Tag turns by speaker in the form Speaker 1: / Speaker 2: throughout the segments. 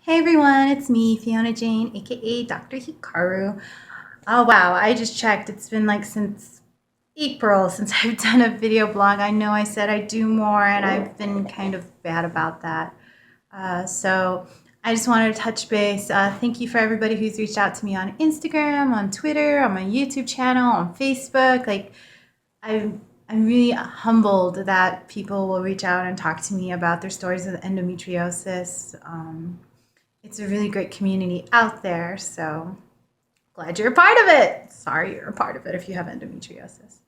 Speaker 1: Hey everyone, it's me, Fiona Jane, aka Dr. Hikaru. Oh wow, I just checked. It's been like since April since I've done a video blog. I know I said I'd do more, and I've been kind of bad about that. So I just wanted to touch base. Thank you for everybody who's reached out to me on Instagram, on Twitter, on my YouTube channel, on Facebook. I'm really humbled that people will reach out and talk to me about their stories of endometriosis. It's a really great community out there, so glad you're a part of it. Sorry you're a part of it if you have endometriosis.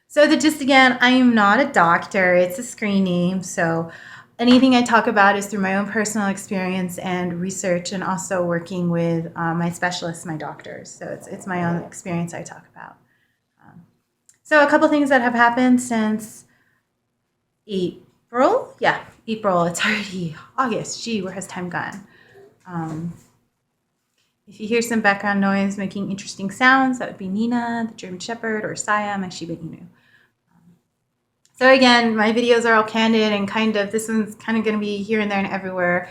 Speaker 1: So the gist again, I am not a doctor. It's a screen name, so anything I talk about is through my own personal experience and research, and also working with my specialists, my doctors. So it's my own experience I talk about. So a couple things that have happened since April. Yeah, April. It's already August. Gee, where has time gone? If you hear some background noise making interesting sounds, that would be Nina, the German Shepherd, or Saya, my Shiba Inu. So again, my videos are all candid and this one's kind of going to be here and there and everywhere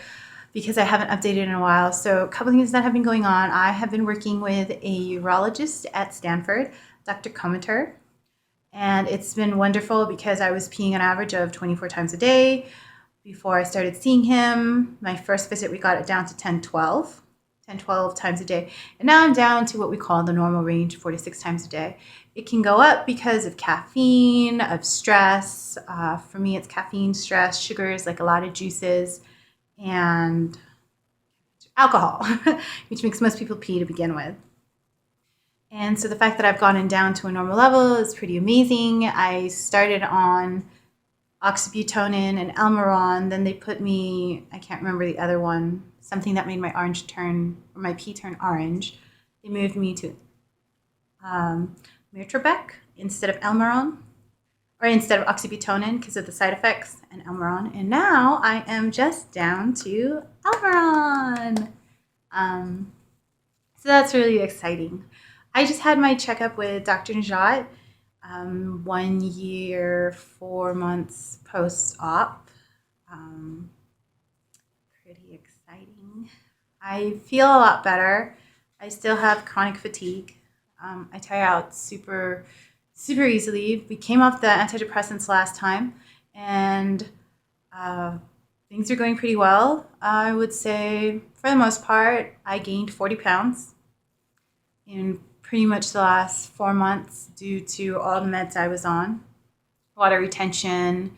Speaker 1: because I haven't updated in a while. So a couple things that have been going on. I have been working with a urologist at Stanford, Dr. Kometer, and it's been wonderful because I was peeing an average of 24 times a day. Before I started seeing him, my first visit, we got it down to 10, 12 times a day. And now I'm down to what we call the normal range, 4 to 6 times a day. It can go up because of caffeine, of stress. For me, it's caffeine, stress, sugars, like a lot of juices, and alcohol, which makes most people pee to begin with. And so the fact that I've gotten down to a normal level is pretty amazing. I started on oxybutynin and Elmeron. Then they put me, I can't remember the other one, something that made my pee turn orange. They moved me to Mirtrebec instead of Elmeron, or instead of oxybutynin because of the side effects, and Elmeron. And now I am just down to Elmeron. So that's really exciting. I just had my checkup with Dr. Najat 1 year, 4 months post-op. Pretty exciting. I feel a lot better. I still have chronic fatigue. I tire out super easily. We came off the antidepressants last time, and things are going pretty well. I would say, for the most part, I gained 40 pounds in pretty much the last 4 months due to all the meds I was on. Water retention,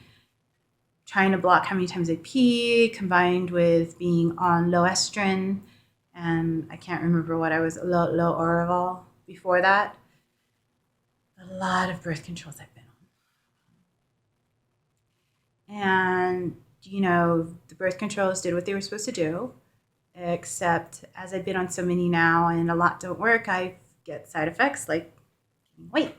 Speaker 1: trying to block how many times I pee, combined with being on low estrogen, and I can't remember what I was, low Oraval before that. A lot of birth controls I've been on. And, the birth controls did what they were supposed to do, except as I've been on so many now and a lot don't work, I get side effects like gaining weight.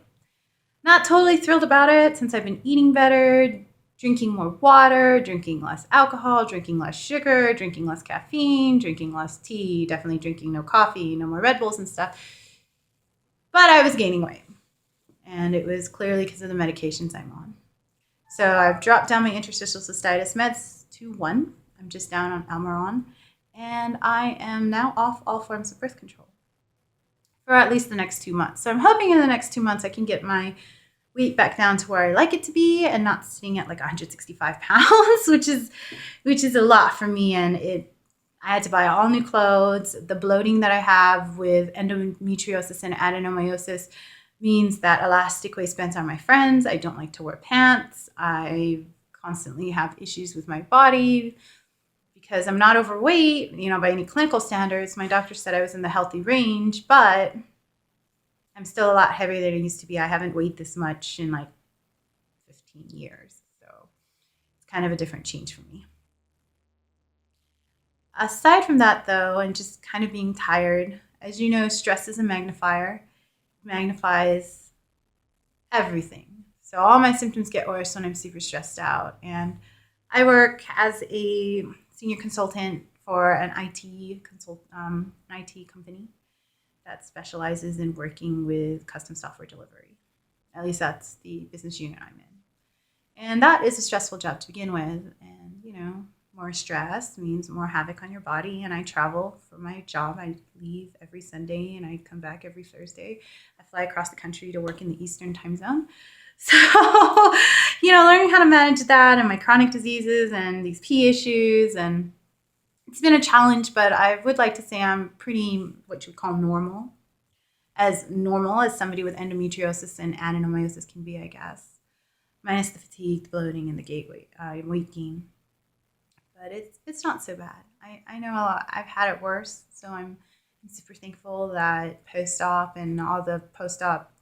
Speaker 1: Not totally thrilled about it since I've been eating better, drinking more water, drinking less alcohol, drinking less sugar, drinking less caffeine, drinking less tea, definitely drinking no coffee, no more Red Bulls and stuff. But I was gaining weight, and it was clearly because of the medications I'm on. So I've dropped down my interstitial cystitis meds to 1. I'm just down on Almiron, and I am now off all forms of birth control for at least the next 2 months. So I'm hoping in the next 2 months I can get my weight back down to where I like it to be and not sitting at like 165 pounds, which is a lot for me. And I had to buy all new clothes. The bloating that I have with endometriosis and adenomyosis means that elastic waistbands are my friends. I don't like to wear pants. I constantly have issues with my body because I'm not overweight, by any clinical standards. My doctor said I was in the healthy range, but I'm still a lot heavier than I used to be. I haven't weighed this much in like 15 years. So it's kind of a different change for me. Aside from that, though, and just kind of being tired, as you know, stress is a magnifier. It magnifies everything. So all my symptoms get worse when I'm super stressed out. And I work as a senior consultant for an IT company that specializes in working with custom software delivery. At least that's the business unit I'm in. And that is a stressful job to begin with. And, More stress means more havoc on your body. And I travel for my job. I leave every Sunday and I come back every Thursday. I fly across the country to work in the Eastern time zone. So, learning how to manage that and my chronic diseases and these pee issues, and it's been a challenge, but I would like to say I'm pretty what you would call normal as somebody with endometriosis and adenomyosis can be, I guess, minus the fatigue, the bloating, and the weight gain. But it's not so bad. I know I've had it worse, so I'm super thankful that post-op and all the post-op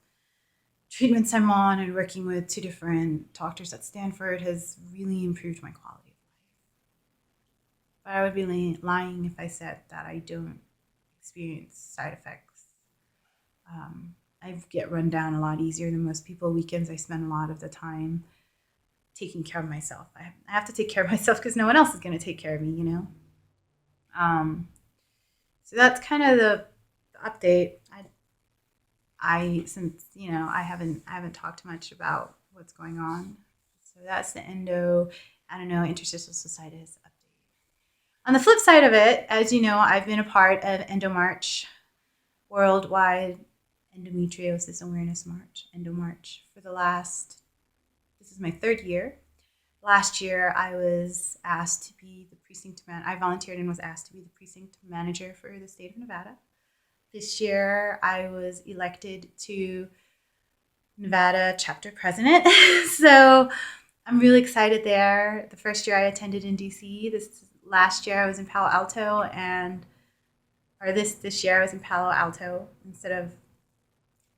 Speaker 1: treatments I'm on and working with 2 different doctors at Stanford has really improved my quality of life. But I would be lying if I said that I don't experience side effects. I get run down a lot easier than most people. Weekends I spend a lot of the time taking care of myself. I have to take care of myself because no one else is going to take care of me, So that's kind of the update. Since I haven't talked much about what's going on. So that's the Endo, Interstitial Cystitis update. On the flip side of it, as you know, I've been a part of EndoMarch, Worldwide Endometriosis Awareness March, EndoMarch, this is my 3rd year. Last year, I was asked to be the precinct manager. I volunteered and was asked to be the precinct manager for the state of Nevada. This year, I was elected to Nevada chapter president. So I'm really excited there. The first year I attended in DC. Last year I was in Palo Alto, this year I was in Palo Alto instead of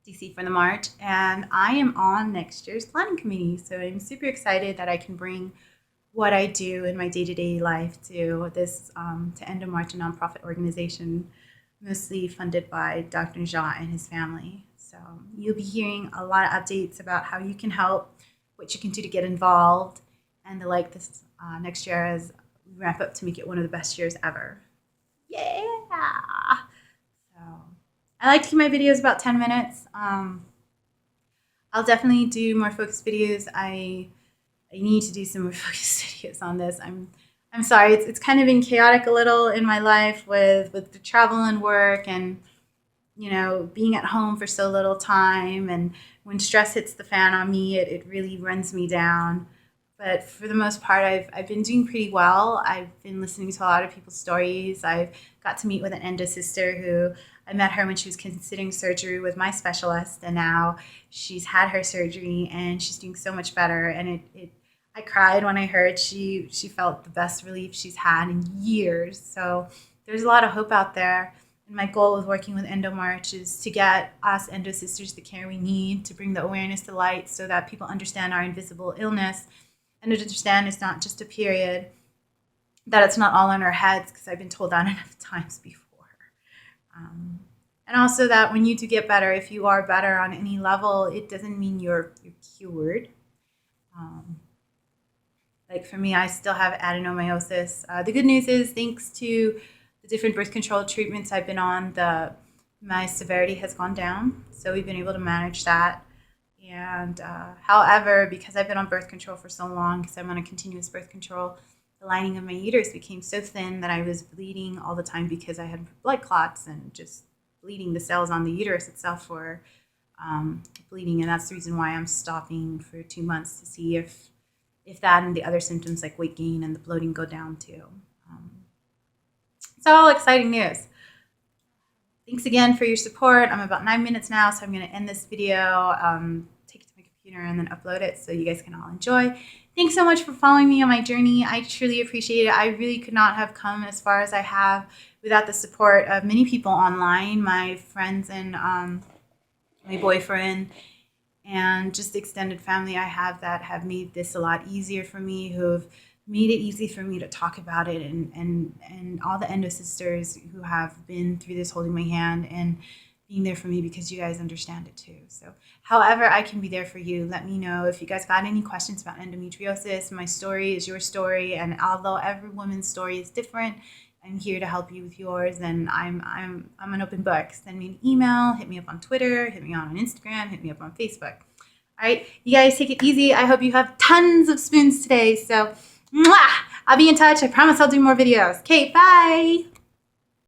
Speaker 1: DC for the March. And I am on next year's planning committee. So I'm super excited that I can bring what I do in my day-to-day life to this, to EndoMarch, a nonprofit organization mostly funded by Dr. Jha and his family. So you'll be hearing a lot of updates about how you can help, what you can do to get involved, and the like this next year as we ramp up to make it one of the best years ever. Yeah! So I like to keep my videos about 10 minutes. I'll definitely do more focused videos. I need to do some more focused videos on this. I'm sorry, it's kind of been chaotic a little in my life with the travel and work and, being at home for so little time. And when stress hits the fan on me, it really runs me down. But for the most part, I've been doing pretty well. I've been listening to a lot of people's stories. I've got to meet with an endo sister who I met her when she was considering surgery with my specialist. And now she's had her surgery and she's doing so much better. And I cried when I heard she felt the best relief she's had in years. So there's a lot of hope out there. And my goal with working with EndoMarch is to get us endo sisters the care we need, to bring the awareness to light so that people understand our invisible illness and to understand it's not just a period, that it's not all in our heads, because I've been told that enough times before. And also that when you do get better, if you are better on any level, it doesn't mean you're cured. Like for me, I still have adenomyosis. The good news is, thanks to the different birth control treatments I've been on, my severity has gone down. So we've been able to manage that. And however, because I've been on birth control for so long, because I'm on a continuous birth control, the lining of my uterus became so thin that I was bleeding all the time because I had blood clots and just bleeding. The cells on the uterus itself were bleeding. And that's the reason why I'm stopping for 2 months, to see if that and the other symptoms like weight gain and the bloating go down too. It's all exciting news. Thanks again for your support. I'm about 9 minutes now, so I'm going to end this video, take it to my computer, and then upload it so you guys can all enjoy. Thanks so much for following me on my journey. I truly appreciate it. I really could not have come as far as I have without the support of many people online, my friends and my boyfriend, and just the extended family I have that have made this a lot easier for me, who have made it easy for me to talk about it, and all the endo sisters who have been through this, holding my hand and being there for me, because you guys understand it too. So however I can be there for you, let me know. If you guys got any questions about endometriosis, my story is your story, and although every woman's story is different, I'm here to help you with yours, and I'm an open book. Send me an email, hit me up on Twitter, hit me on Instagram, hit me up on Facebook. All right, you guys take it easy. I hope you have tons of spoons today. So, mwah! I'll be in touch. I promise I'll do more videos. Okay, bye.